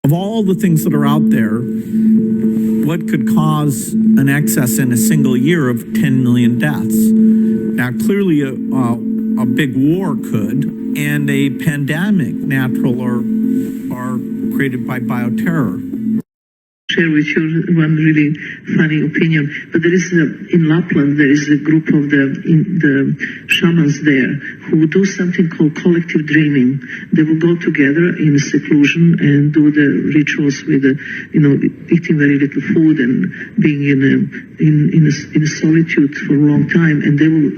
Of all the things that are out there, what could cause an excess in a single year of 10 million deaths? Now, clearly a big war could, and a pandemic, natural or created by bioterror. Share with you one really funny opinion, but there is in Lapland there is a group of the shamans there who do something called collective dreaming. They will go together in seclusion and do the rituals with eating very little food and being in a solitude for a long time, and they will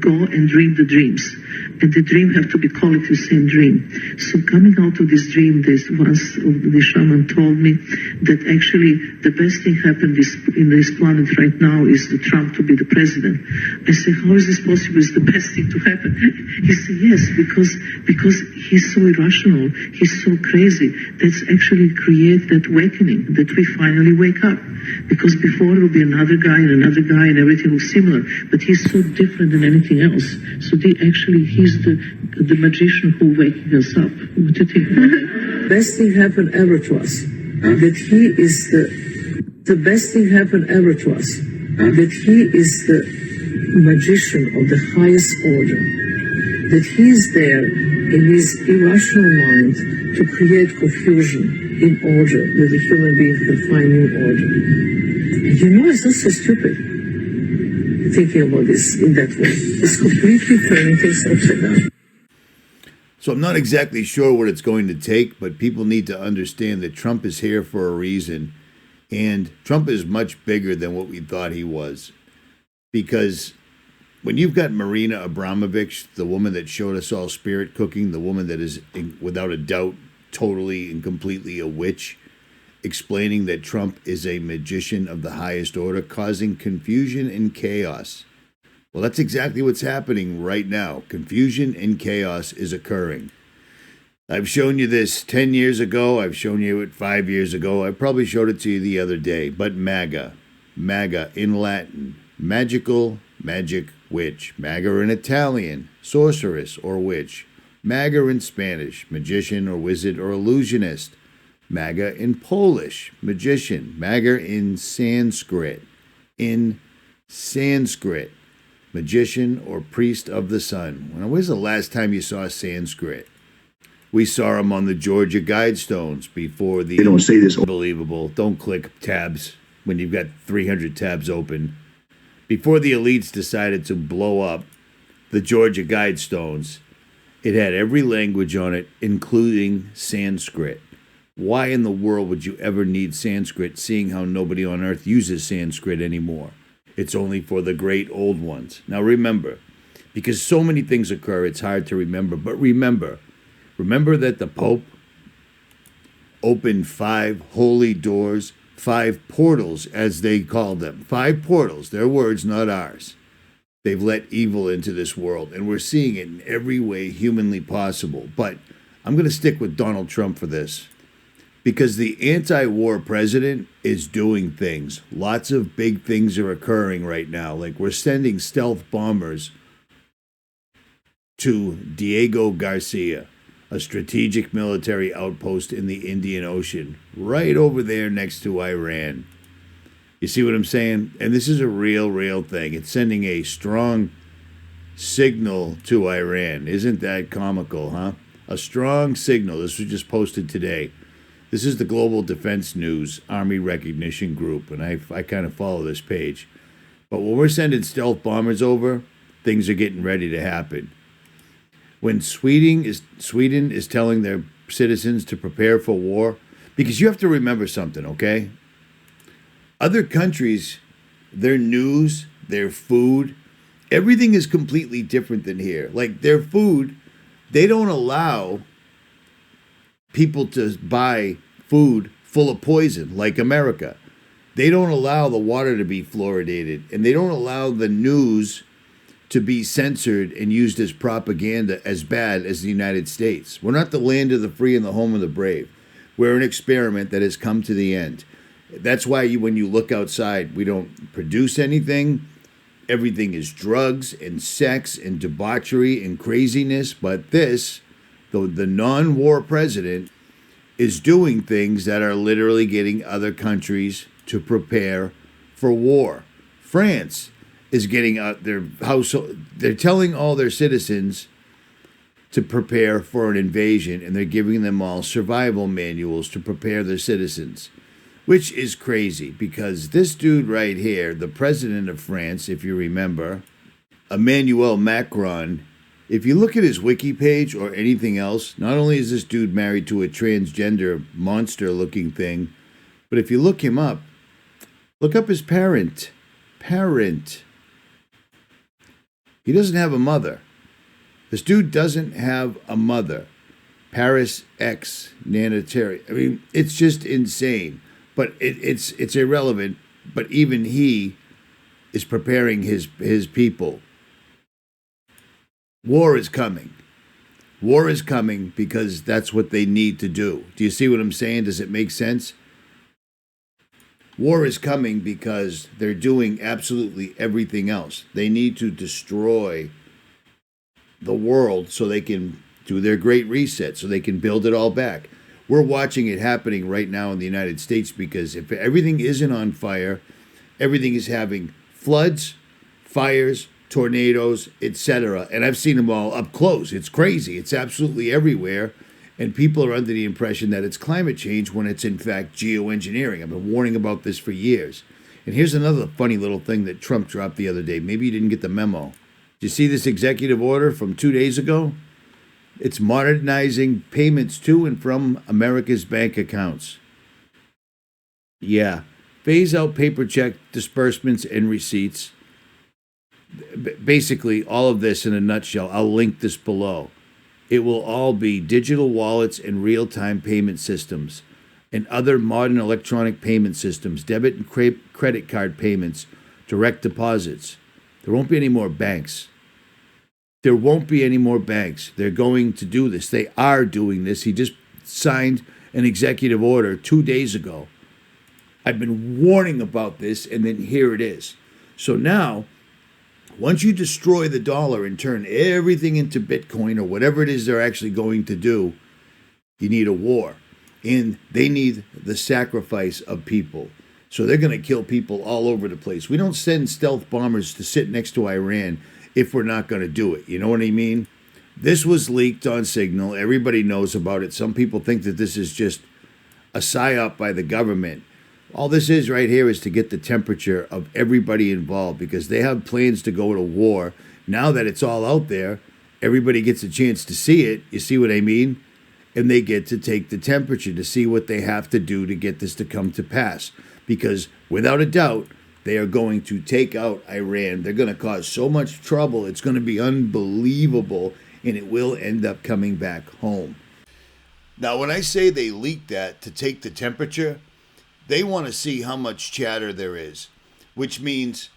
go and dream the dreams. And the dream have to be collective, same dream. So coming out of this dream, once the shaman told me that actually the best thing happened in this planet right now is the Trump to be the president. I said, how is this possible? It's the best thing to happen. He said, yes, because he's so irrational, he's so crazy. That's actually create that awakening, that we finally wake up. Because before it will be another guy and everything was similar. But he's so different than anything else. So he's the magician who waking us up. What do you think about that? Best thing happened ever to us. That he is the best thing happened ever to us. That he is the magician of the highest order. That he is there in his irrational mind to create confusion in order that the human being can find new order. And it's not so stupid thinking about this in that way. It's completely turning things upside down. So I'm not exactly sure what it's going to take, but people need to understand that Trump is here for a reason. And Trump is much bigger than what we thought he was. Because when you've got 𝗦𝗵𝗵𝗵, the woman that showed us all spirit cooking, the woman that is, without a doubt, totally and completely a witch, explaining that Trump is a magician of the highest order, causing confusion and chaos. Well, that's exactly what's happening right now. Confusion and chaos is occurring. I've shown you this 10 years ago. I've shown you it 5 years ago. I probably showed it to you the other day. But MAGA in Latin, magical, magic, witch. MAGA in Italian, sorceress or witch. MAGA in Spanish, magician or wizard or illusionist. MAGA in Polish, magician. MAGA in Sanskrit, magician or priest of the sun. When was the last time you saw Sanskrit? We saw them on the Georgia Guidestones before the... They don't say this. Unbelievable. Don't click tabs when you've got 300 tabs open. Before the elites decided to blow up the Georgia Guidestones, it had every language on it, including Sanskrit. Why in the world would you ever need Sanskrit, seeing how nobody on earth uses Sanskrit anymore? It's only for the great old ones. Now remember, because so many things occur, it's hard to remember. But remember that the Pope opened 5 holy doors, 5 portals, as they call them. 5 portals, their words, not ours. They've let evil into this world, and we're seeing it in every way humanly possible. But I'm going to stick with Donald Trump for this, because the anti-war president is doing things. Lots of big things are occurring right now. Like we're sending stealth bombers to Diego Garcia, a strategic military outpost in the Indian Ocean, right over there next to Iran. You see what I'm saying? And this is a real thing. It's sending a strong signal to Iran. Isn't that comical, huh? A strong signal. This was just posted today. This is the Global Defense News Army Recognition Group, and I kind of follow this page. But when we're sending stealth bombers over, things are getting ready to happen. When Sweden is telling their citizens to prepare for war, because you have to remember something, okay? Other countries, their news, their food, everything is completely different than here. Like their food, they don't allow people to buy food full of poison like America. They don't allow the water to be fluoridated, and they don't allow the news to be censored and used as propaganda as bad as the United States. We're not the land of the free and the home of the brave. We're an experiment that has come to the end. That's why when you look outside, we don't produce anything. Everything is drugs and sex and debauchery and craziness. But this, the non-war president, is doing things that are literally getting other countries to prepare for war. France is getting out their household, they're telling all their citizens to prepare for an invasion, and they're giving them all survival manuals to prepare their citizens, which is crazy because this dude right here, the president of France, if you remember, Emmanuel Macron, if you look at his wiki page or anything else, not only is this dude married to a transgender monster-looking thing, but if you look him up, look up his parent. He doesn't have a mother. This dude doesn't have a mother. Paris X Nanatary. I mean, it's just insane. But it's irrelevant. But even he is preparing his people. War is coming. War is coming because that's what they need to do. Do you see what I'm saying? Does it make sense? War is coming because they're doing absolutely everything else. They need to destroy the world so they can do their great reset, so they can build it all back. We're watching it happening right now in the United States because if everything isn't on fire, everything is having floods, fires, tornadoes, etc. And I've seen them all up close. It's crazy. It's absolutely everywhere. And people are under the impression that it's climate change when it's in fact geoengineering. I've been warning about this for years. And here's another funny little thing that Trump dropped the other day. Maybe you didn't get the memo. Did you see this executive order from 2 days ago? It's modernizing payments to and from America's bank accounts. Yeah. Phase out paper check disbursements and receipts. Basically, all of this in a nutshell. I'll link this below. It will all be digital wallets and real-time payment systems and other modern electronic payment systems, debit and credit card payments, direct deposits. There won't be any more banks. There won't be any more banks. They're going to do this. They are doing this. He just signed an executive order 2 days ago. I've been warning about this, and then here it is. So now, once you destroy the dollar and turn everything into Bitcoin or whatever it is they're actually going to do, you need a war. And they need the sacrifice of people. So they're going to kill people all over the place. We don't send stealth bombers to sit next to Iran if we're not going to do it. You know what I mean? This was leaked on Signal. Everybody knows about it. Some people think that this is just a psyop by the government. All this is right here is to get the temperature of everybody involved because they have plans to go to war. Now that it's all out there, everybody gets a chance to see it. You see what I mean? And they get to take the temperature to see what they have to do to get this to come to pass. Because without a doubt, they are going to take out Iran. They're going to cause so much trouble. It's going to be unbelievable, and it will end up coming back home. Now, when I say they leaked that to take the temperature, they want to see how much chatter there is, which means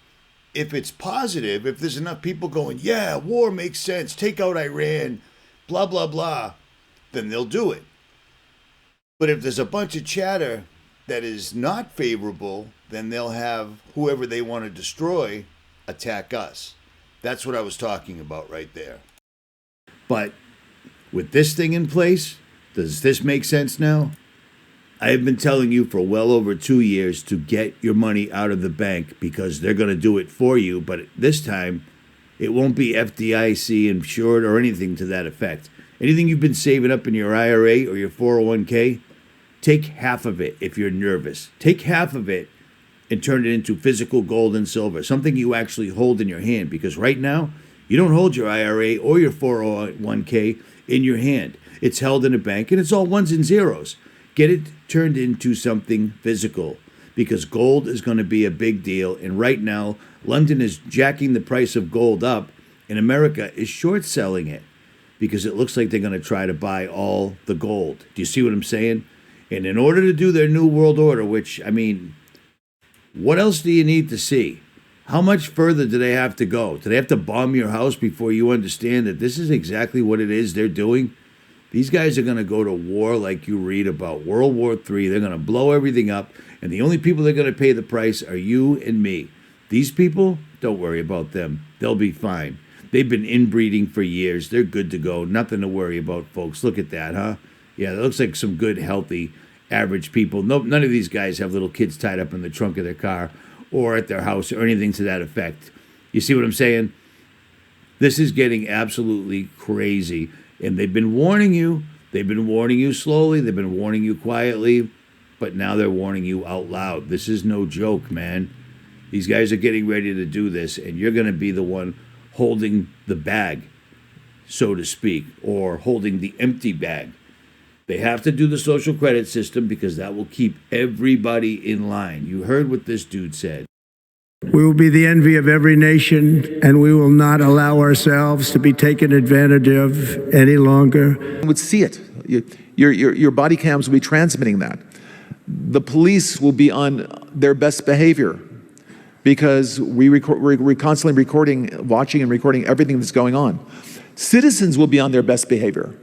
if it's positive, if there's enough people going, yeah, war makes sense, take out Iran, blah, blah, blah, then they'll do it. But if there's a bunch of chatter that is not favorable, then they'll have whoever they want to destroy attack us. That's what I was talking about right there. But with this thing in place, does this make sense now? I have been telling you for well over 2 years to get your money out of the bank because they're going to do it for you. But this time, it won't be FDIC insured or anything to that effect. Anything you've been saving up in your IRA or your 401k, take half of it if you're nervous. Take half of it and turn it into physical gold and silver, something you actually hold in your hand. Because right now, you don't hold your IRA or your 401k in your hand. It's held in a bank and it's all ones and zeros. Get it turned into something physical because gold is going to be a big deal. And right now, London is jacking the price of gold up and America is short selling it because it looks like they're going to try to buy all the gold. Do you see what I'm saying? And in order to do their new world order, which, I mean, what else do you need to see? How much further do they have to go? Do they have to bomb your house before you understand that this is exactly what it is they're doing? These guys are going to go to war like you read about World War III. They're going to blow everything up, and the only people that are going to pay the price are you and me. These people, don't worry about them. They'll be fine. They've been inbreeding for years. They're good to go. Nothing to worry about, folks. Look at that, huh? Yeah, that looks like some good, healthy, average people. No, none of these guys have little kids tied up in the trunk of their car or at their house or anything to that effect. You see what I'm saying? This is getting absolutely crazy. And they've been warning you. They've been warning you slowly. They've been warning you quietly. But now they're warning you out loud. This is no joke, man. These guys are getting ready to do this, and you're going to be the one holding the bag, so to speak, or holding the empty bag. They have to do the social credit system because that will keep everybody in line. You heard what this dude said. We will be the envy of every nation, and we will not allow ourselves to be taken advantage of any longer. You would see it. Your body cams will be transmitting that. The police will be on their best behavior because we're constantly recording, watching and recording everything that's going on. Citizens will be on their best behavior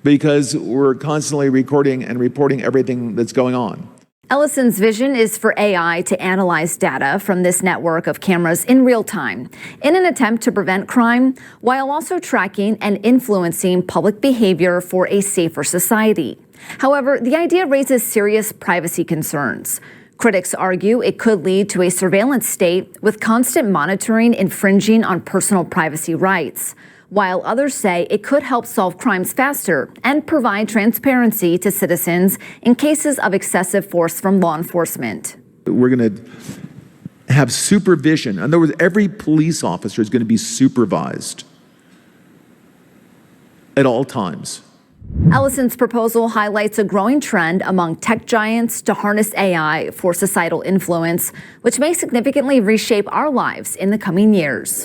because we're constantly recording and reporting everything that's going on. Ellison's vision is for AI to analyze data from this network of cameras in real time in an attempt to prevent crime while also tracking and influencing public behavior for a safer society. However, the idea raises serious privacy concerns. Critics argue it could lead to a surveillance state with constant monitoring infringing on personal privacy rights, while others say it could help solve crimes faster and provide transparency to citizens in cases of excessive force from law enforcement. We're going to have supervision. In other words, every police officer is going to be supervised at all times. Ellison's proposal highlights a growing trend among tech giants to harness AI for societal influence, which may significantly reshape our lives in the coming years.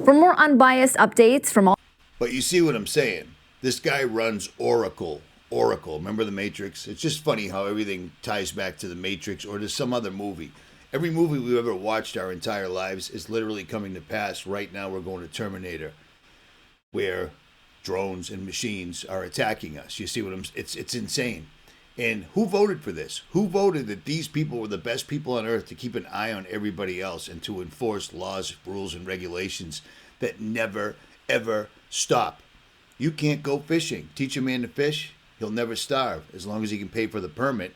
For more unbiased updates from all... But you see what I'm saying? This guy runs Oracle. Remember The Matrix? It's just funny how everything ties back to The Matrix or to some other movie. Every movie we've ever watched our entire lives is literally coming to pass. Right now we're going to Terminator, where drones and machines are attacking us. You see what it's insane. And who voted for this? Who voted that these people were the best people on earth to keep an eye on everybody else and to enforce laws, rules, and regulations that never, ever stop? You can't go fishing. Teach a man to fish, he'll never starve as long as he can pay for the permit.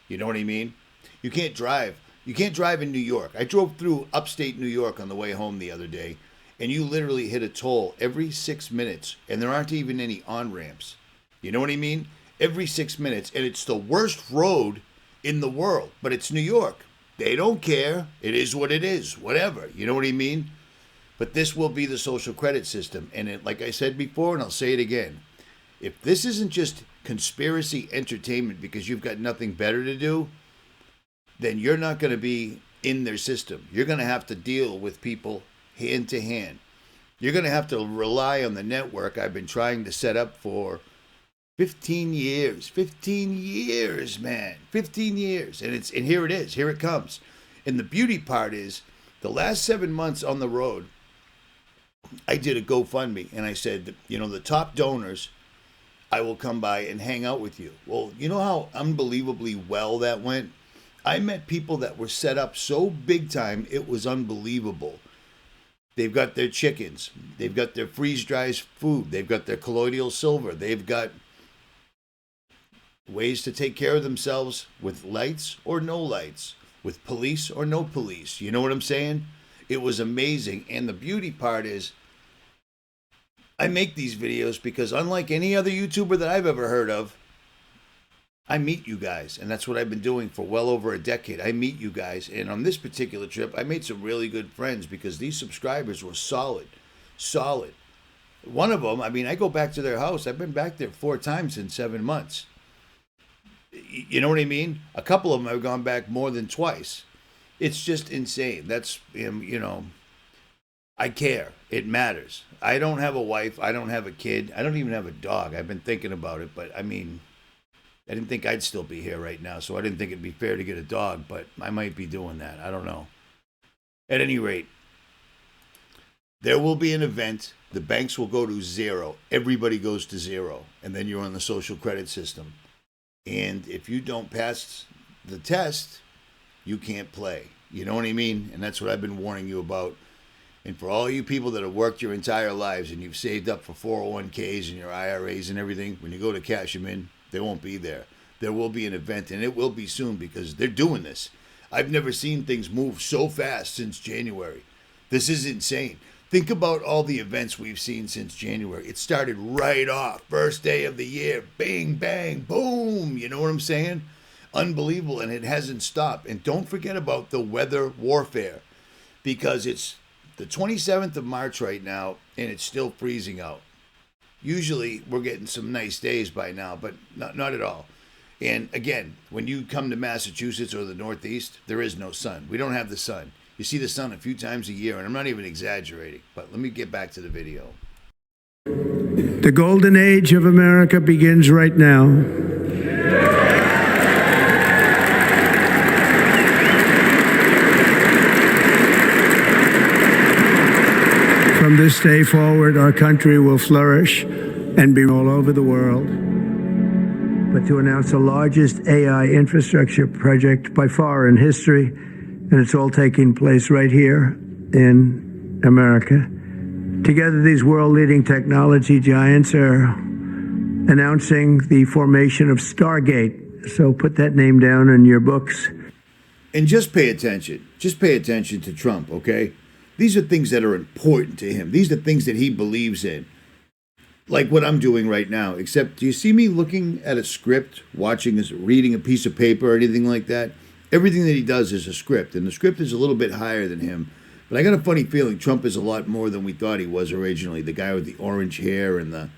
You know what I mean? You can't drive. You can't drive in New York. I drove through upstate New York on the way home the other day, and you literally hit a toll every 6 minutes, and there aren't even any on-ramps. You know what I mean? Every 6 minutes, and it's the worst road in the world, but it's New York. They don't care. It is what it is, whatever. You know what I mean? But this will be the social credit system, and it, like I said before, and I'll say it again, if this isn't just conspiracy entertainment because you've got nothing better to do, then you're not going to be in their system. You're going to have to deal with people hand to hand. You're going to have to rely on the network I've been trying to set up for 15 years. 15 years, man. 15 years. And here it is. Here it comes. And the beauty part is the last 7 months on the road, I did a GoFundMe and I said, the top donors, I will come by and hang out with you. Well, you know how unbelievably well that went? I met people that were set up so big time, it was unbelievable. They've got their chickens. They've got their freeze-dried food. They've got their colloidal silver. They've got ways to take care of themselves with lights or no lights, with police or no police. You know what I'm saying? It was amazing. And the beauty part is I make these videos because unlike any other YouTuber that I've ever heard of, I meet you guys, and that's what I've been doing for well over a decade. I meet you guys, and on this particular trip, I made some really good friends because these subscribers were solid. One of them, I go back to their house. I've been back there 4 times in 7 months. You know what I mean? A couple of them have gone back more than twice. It's just insane. That's, I care. It matters. I don't have a wife. I don't have a kid. I don't even have a dog. I've been thinking about it, but I didn't think I'd still be here right now, so I didn't think it'd be fair to get a dog, but I might be doing that. I don't know. At any rate, there will be an event. The banks will go to zero. Everybody goes to zero, and then you're on the social credit system. And if you don't pass the test, you can't play. You know what I mean? And that's what I've been warning you about. And for all you people that have worked your entire lives and you've saved up for 401ks and your IRAs and everything, when you go to cash them in, They won't be there. There will be an event, and it will be soon because they're doing this. I've never seen things move so fast since January. This is insane. Think about all the events we've seen since January. It started right off. First day of the year. Bang, bang, boom. You know what I'm saying? Unbelievable. And it hasn't stopped. And don't forget about the weather warfare, because it's the 27th of March right now, and it's still freezing out. Usually we're getting some nice days by now, but not at all. And again, when you come to Massachusetts or the Northeast, there is no sun. We don't have the sun. You see the sun a few times a year, and I'm not even exaggerating. But let me get back to the video. The golden age of America begins right now. From this day forward, our country will flourish and be all over the world. But to announce the largest AI infrastructure project by far in history, and it's all taking place right here in America. Together, these world-leading technology giants are announcing the formation of Stargate. So put that name down in your books. And just pay attention. Just pay attention to Trump, okay? These are things that are important to him. These are things that he believes in. Like what I'm doing right now. Except, do you see me looking at a script, watching this, reading a piece of paper or anything like that? Everything that he does is a script, and the script is a little bit higher than him. But I got a funny feeling Trump is a lot more than we thought he was originally. The guy with the orange hair and the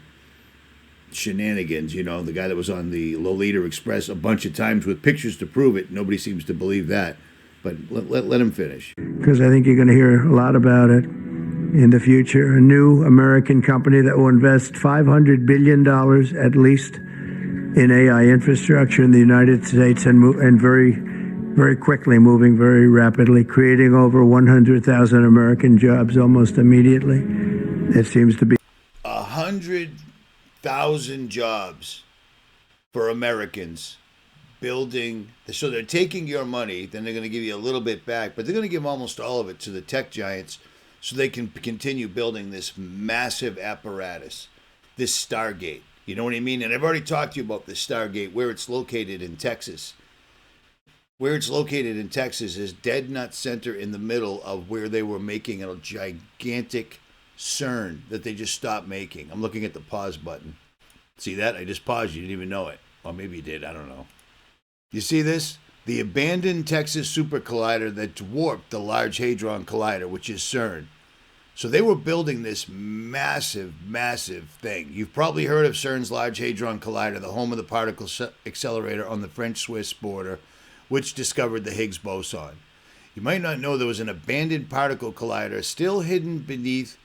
shenanigans, you know, the guy that was on the Lolita Express a bunch of times with pictures to prove it. Nobody seems to believe that. But let him finish. Because I think you're going to hear a lot about it in the future. A new American company that will invest $500 billion at least in AI infrastructure in the United States, and very quickly, moving very rapidly, creating over 100,000 American jobs almost immediately. It seems to be 100,000 jobs for Americans building. So they're taking your money, then they're going to give you a little bit back, but they're going to give almost all of it to the tech giants so they can continue building this massive apparatus, this Stargate. You know what I mean? And I've already talked to you about this Stargate, where it's located in Texas. Where it's located in Texas is dead nut center in the middle of where they were making a gigantic CERN that they just stopped making. I'm looking at the pause button. See that? I just paused. You didn't even know it. Or maybe you did. I don't know. You see this? The abandoned Texas super collider that dwarfed the Large Hadron Collider, which is CERN. So they were building this massive, massive thing. You've probably heard of CERN's Large Hadron Collider, the home of the particle accelerator on the French-Swiss border, which discovered the Higgs boson. You might not know there was an abandoned particle collider still hidden beneath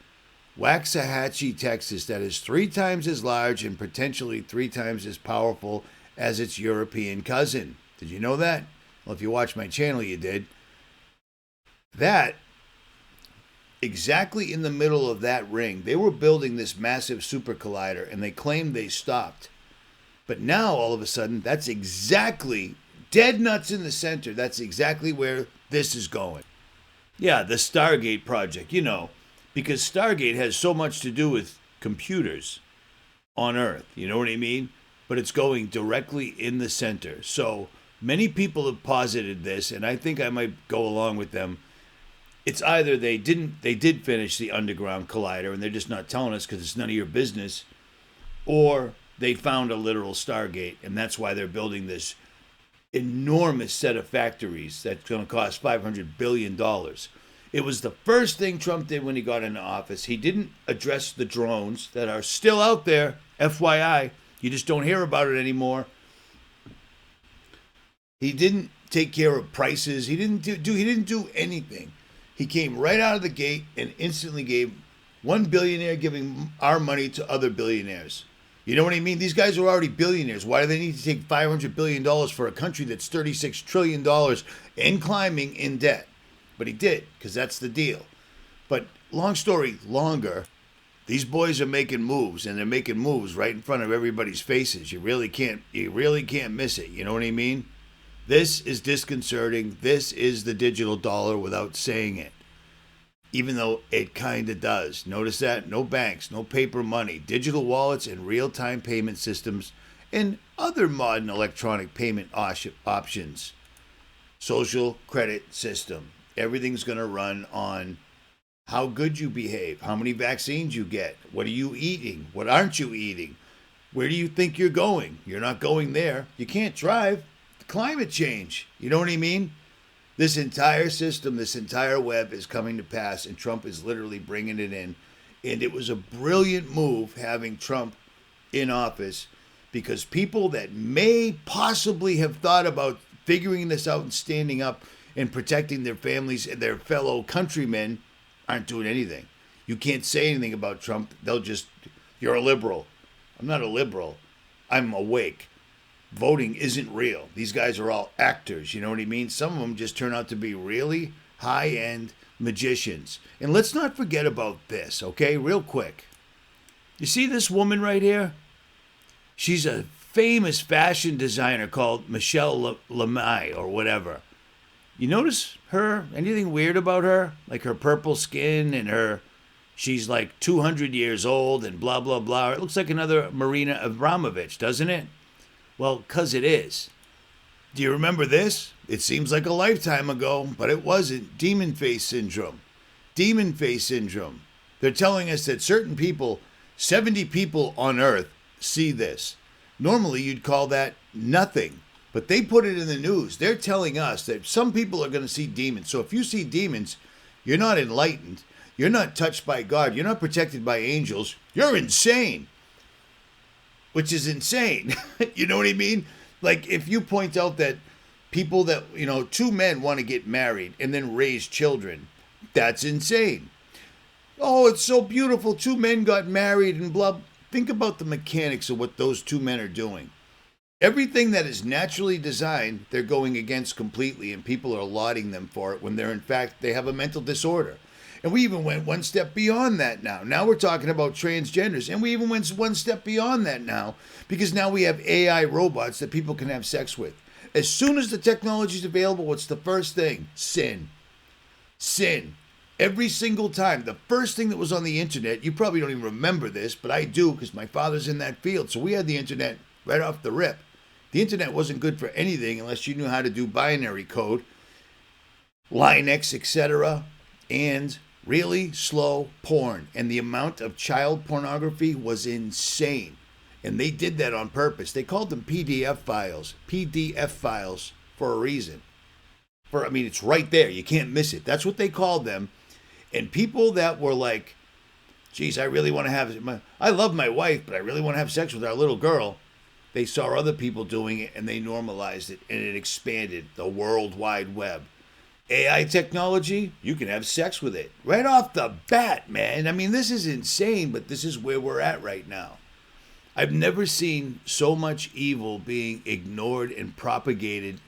Waxahachie, Texas, that is 3 times as large and potentially 3 times as powerful as its European cousin. Did you know that? Well, if you watch my channel, you did. That, exactly in the middle of that ring, they were building this massive super collider, and they claimed they stopped. But now, all of a sudden, that's exactly dead nuts in the center. That's exactly where this is going. Yeah, the Stargate project, you know, because Stargate has so much to do with computers on Earth. You know what I mean? But it's going directly in the center. So many people have posited this, and I think I might go along with them. It's either they did finish the underground collider and they're just not telling us because it's none of your business, or they found a literal Stargate, and that's why they're building this enormous set of factories that's going to cost $500 billion. It was the first thing Trump did when he got into office. He didn't address the drones that are still out there, FYI. You just don't hear about it anymore. He didn't take care of prices. He didn't do anything. He came right out of the gate and instantly gave one billionaire giving our money to other billionaires. You know what I mean? These guys are already billionaires. Why do they need to take $500 billion for a country that's $36 trillion and climbing in debt? But he did, because that's the deal. But long story longer, these boys are making moves, and they're making moves right in front of everybody's faces. You really can't miss it. You know what I mean? This is disconcerting. This is the digital dollar without saying it. Even though it kind of does. Notice that? No banks, no paper money, digital wallets, and real-time payment systems, and other modern electronic payment options. Social credit system. Everything's going to run on how good you behave, how many vaccines you get, what are you eating, what aren't you eating, where do you think you're going? You're not going there. You can't drive. Climate change. You know what I mean? This entire system, this entire web is coming to pass, and Trump is literally bringing it in. And it was a brilliant move having Trump in office, because people that may possibly have thought about figuring this out and standing up and protecting their families and their fellow countrymen aren't doing anything. You can't say anything about Trump. They'll just, you're a liberal. I'm not a liberal. I'm awake. Voting isn't real. These guys are all actors, you know what I mean? Some of them just turn out to be really high-end magicians. And let's not forget about this, okay? Real quick. You see this woman right here? She's a famous fashion designer called 𝗦𝗵𝗿𝗵 or whatever. You notice her? Anything weird about her? Like her purple skin and her, she's like 200 years old and blah, blah, blah. It looks like another 𝗦𝗵𝗵𝗵, doesn't it? Well, because it is. Do you remember this? It seems like a lifetime ago, but it wasn't. Demon face syndrome. Demon face syndrome. They're telling us that certain people, 70 people on Earth, see this. Normally, you'd call that nothing, but they put it in the news. They're telling us that some people are going to see demons. So if you see demons, you're not enlightened. You're not touched by God. You're not protected by angels. You're insane. Which is insane. You know what I mean? Like, if you point out that people that, you know, two men want to get married and then raise children, that's insane. Oh, it's so beautiful. Two men got married and blah. Think about the mechanics of what those two men are doing. Everything that is naturally designed, they're going against completely, and people are lauding them for it when they're, in fact, they have a mental disorder. And we even went one step beyond that now. Now we're talking about transgenders. And we even went one step beyond that now, because now we have AI robots that people can have sex with. As soon as the technology is available, what's the first thing? Sin. Sin. Every single time. The first thing that was on the internet, you probably don't even remember this, but I do, because my father's in that field. So we had the internet right off the rip. The internet wasn't good for anything unless you knew how to do binary code, Linux, etc., and really slow porn. And the amount of child pornography was insane. And they did that on purpose. They called them PDF files for a reason. It's right there. You can't miss it. That's what they called them. And people that were like, geez, I really want to have, I love my wife, but I really want to have sex with our little girl. They saw other people doing it and they normalized it, and it expanded the World Wide Web. AI technology, you can have sex with it right off the bat, man. I mean, this is insane, but this is where we're at right now. I've never seen so much evil being ignored and propagated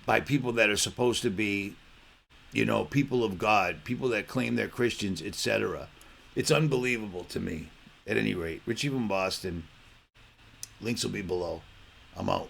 by people that are supposed to be, you know, people of God, people that claim they're Christians, etc. It's unbelievable to me. At any rate, Richie from Boston. Links will be below. I'm out.